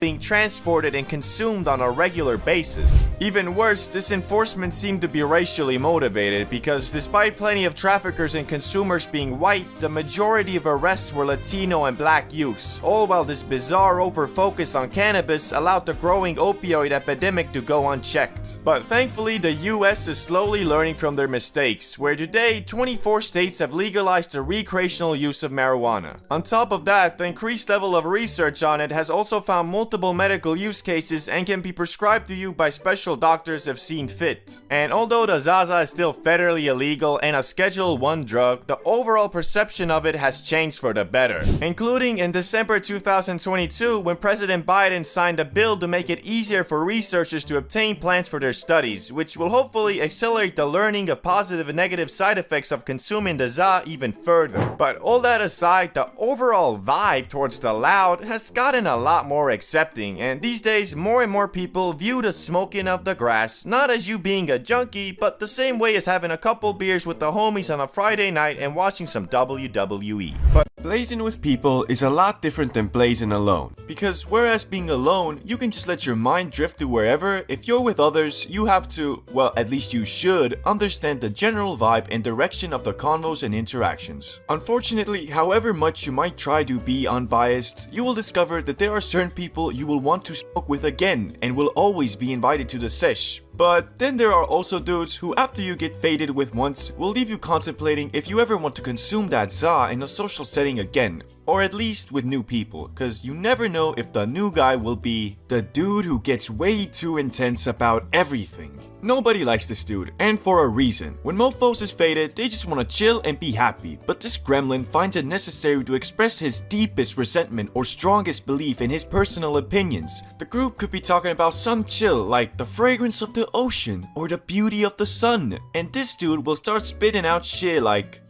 being transported and consumed on a regular basis. Even worse, this enforcement seemed to be racially motivated because despite plenty of traffickers and consumers being white, the majority of arrests were Latino and black youths, all while this bizarre over-focus on cannabis allowed the growing opioid epidemic to go unchecked. But thankfully, the US is slowly learning from their mistakes, where today 24 states have legalized the recreational use of marijuana. On top of that, the increased level of research on it has also found multiple medical use cases and can be prescribed to you by special doctors if seen fit. And although the Zaza is still federally illegal and a Schedule 1 drug, the overall perception of it has changed for the better, including in December 2022 when President Biden signed a bill to make it easier for researchers to obtain plants for their studies, which will hopefully accelerate the learning of positive and negative side effects of consuming the Za even further. But all that aside, the overall vibe towards the loud has gotten a lot more accepting, and these days more and more people view the smoking of the grass not as you being a junkie, but the same way as having a couple beers with the homies on a Friday night and watching some WWE. But blazing with people is a lot different than blazing alone, because whereas being alone, you can just let your mind drift to wherever, if you're with others, you have to, well, at least you should, understand the general vibe and direction of the convos and interactions. Unfortunately, however much you might try to be unbiased, you will discover that there are certain people you will want to smoke with again and will always be invited to the sesh. But then there are also dudes who, after you get faded with once, will leave you contemplating if you ever want to consume that za in a social setting again, or at least with new people, cause you never know if the new guy will be the dude who gets way too intense about everything. Nobody likes this dude, and for a reason. When mofos is faded, they just wanna chill and be happy, but this gremlin finds it necessary to express his deepest resentment or strongest belief in his personal opinions. The group could be talking about some chill like the fragrance of the ocean or the beauty of the sun, and this dude will start spitting out shit like,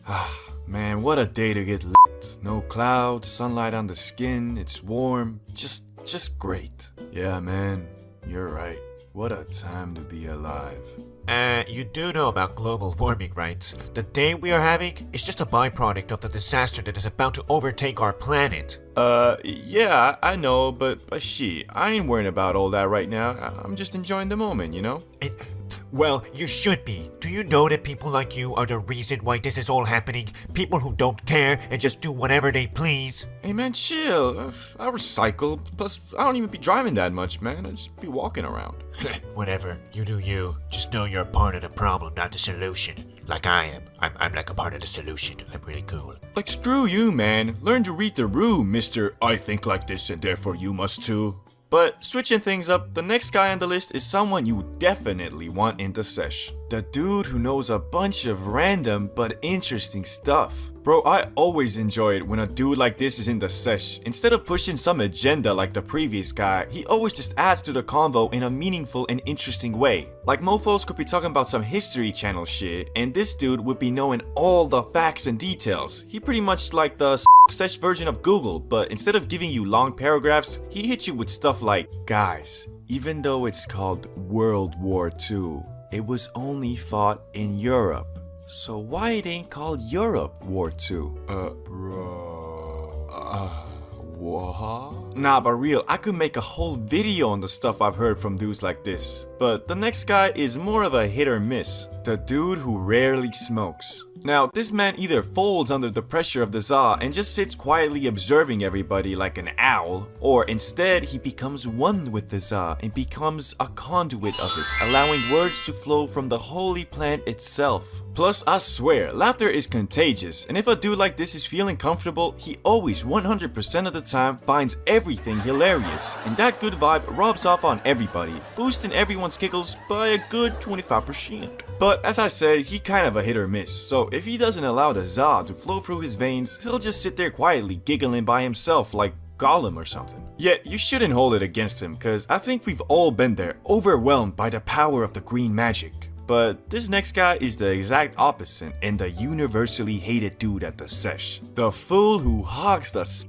man, what a day to get lit. No clouds, sunlight on the skin, it's warm, just great. Yeah man, you're right. What a time to be alive. You do know about global warming, right? The day we are having is just a byproduct of the disaster that is about to overtake our planet. Yeah, I know, but shit, I ain't worrying about all that right now. I'm just enjoying the moment, you know? Well, you should be. Do you know that people like you are the reason why this is all happening? People who don't care and just do whatever they please. Hey man, chill. I recycle. Plus, I don't even be driving that much, man. I just be walking around. Whatever. You do you. Just know you're a part of the problem, not the solution. Like I am. I'm like a part of the solution. I'm really cool. Like screw you, man. Learn to read the room, Mr. I think like this and therefore you must too. But switching things up, the next guy on the list is someone you definitely want in the sesh. The dude who knows a bunch of random but interesting stuff. Bro, I always enjoy it when a dude like this is in the sesh. Instead of pushing some agenda like the previous guy, he always just adds to the convo in a meaningful and interesting way. Like mofos could be talking about some History Channel shit, and this dude would be knowing all the facts and details. He pretty much like the sesh version of Google, but instead of giving you long paragraphs, he hits you with stuff like, guys, even though it's called World War II, it was only fought in Europe. So why it ain't called Europe War II? What? Nah, but real, I could make a whole video on the stuff I've heard from dudes like this. But the next guy is more of a hit or miss. The dude who rarely smokes. Now, this man either folds under the pressure of the za and just sits quietly observing everybody like an owl, or instead he becomes one with the za and becomes a conduit of it, allowing words to flow from the holy plant itself. Plus, I swear, laughter is contagious, and if a dude like this is feeling comfortable, he always 100% of the time finds everything hilarious, and that good vibe rubs off on everybody, boosting everyone's giggles by a good 25%. But as I said, he kind of a hit or miss, so if he doesn't allow the za to flow through his veins, he'll just sit there quietly giggling by himself like Gollum or something. Yet, you shouldn't hold it against him, cause I think we've all been there, overwhelmed by the power of the green magic. But this next guy is the exact opposite and the universally hated dude at the sesh. The fool who hogs the spliff.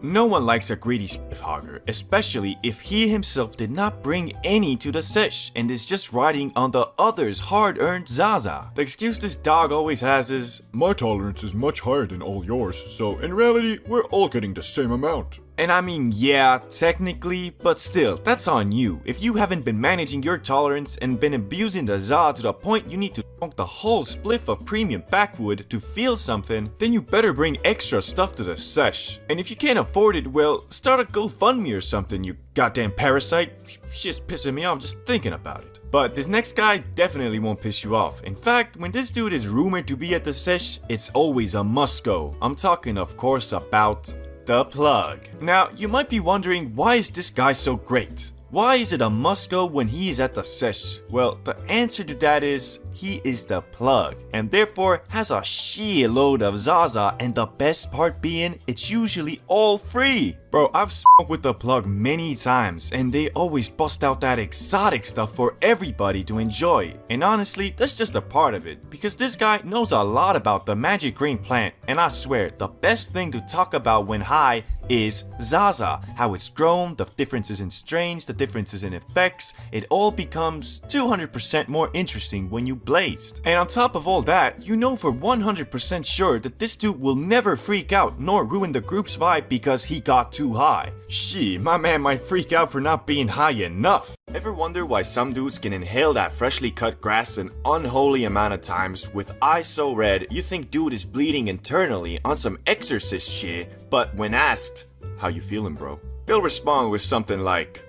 No one likes a greedy spliff hogger, especially if he himself did not bring any to the sesh and is just riding on the other's hard-earned zaza. The excuse this dog always has is, my tolerance is much higher than all yours, so in reality, we're all getting the same amount. And I mean, yeah, technically, but still, that's on you. If you haven't been managing your tolerance and been abusing the za to the point you need to smoke the whole spliff of premium backwood to feel something, then you better bring extra stuff to the sesh. And if you can't afford it, well, start a GoFundMe or something, you goddamn parasite. Shit's pissing me off just thinking about it. But this next guy definitely won't piss you off. In fact, when this dude is rumored to be at the sesh, it's always a must-go. I'm talking, of course, about the plug. Now, you might be wondering, why is this guy so great? Why is it a must-go when he is at the sesh? Well, the answer to that is, he is the plug, and therefore has a shitload of Zaza, and the best part being, it's usually all free. Bro, I've smoked with the plug many times, and they always bust out that exotic stuff for everybody to enjoy. And honestly, that's just a part of it, because this guy knows a lot about the magic green plant, and I swear, the best thing to talk about when high is Zaza, how it's grown, the differences in strains, the differences in effects. It all becomes 200% more interesting when you blazed. And on top of all that, you know for 100% sure that this dude will never freak out nor ruin the group's vibe because he got too high. Shit, my man might freak out for not being high enough. Ever wonder why some dudes can inhale that freshly cut grass an unholy amount of times with eyes so red you think dude is bleeding internally on some exorcist shit, but when asked, "How you feeling, bro?" they'll respond with something like,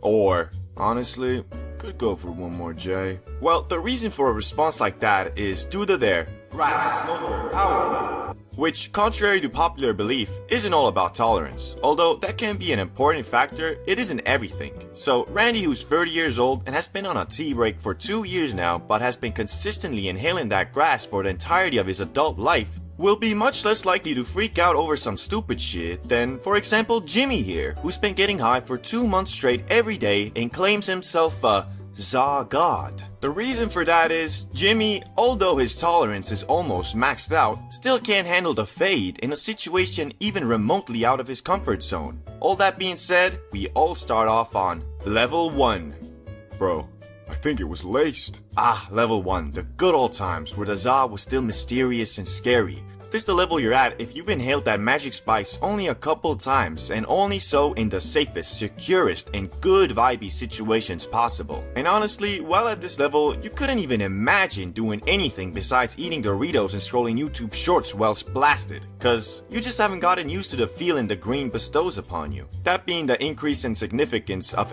or, "Honestly, could go for one more J." Well, the reason for a response like that is due to their crack smoker power, which, contrary to popular belief, isn't all about tolerance. Although that can be an important factor, it isn't everything. So Randy, who's 30 years old and has been on a tea break for 2 years now, but has been consistently inhaling that grass for the entirety of his adult life, will be much less likely to freak out over some stupid shit than, for example, Jimmy here, who's been getting high for 2 months straight every day and claims himself a za god. The reason for that is, Jimmy, although his tolerance is almost maxed out, still can't handle the fade in a situation even remotely out of his comfort zone. All that being said, we all start off on level 1. Bro, I think it was laced. Level 1, the good old times where the za was still mysterious and scary. This is the level you're at if you've inhaled that magic spice only a couple times, and only so in the safest, securest, and good vibey situations possible. And honestly, while at this level, you couldn't even imagine doing anything besides eating Doritos and scrolling YouTube shorts whilst blasted, cause you just haven't gotten used to the feeling the green bestows upon you. That being the increase in significance of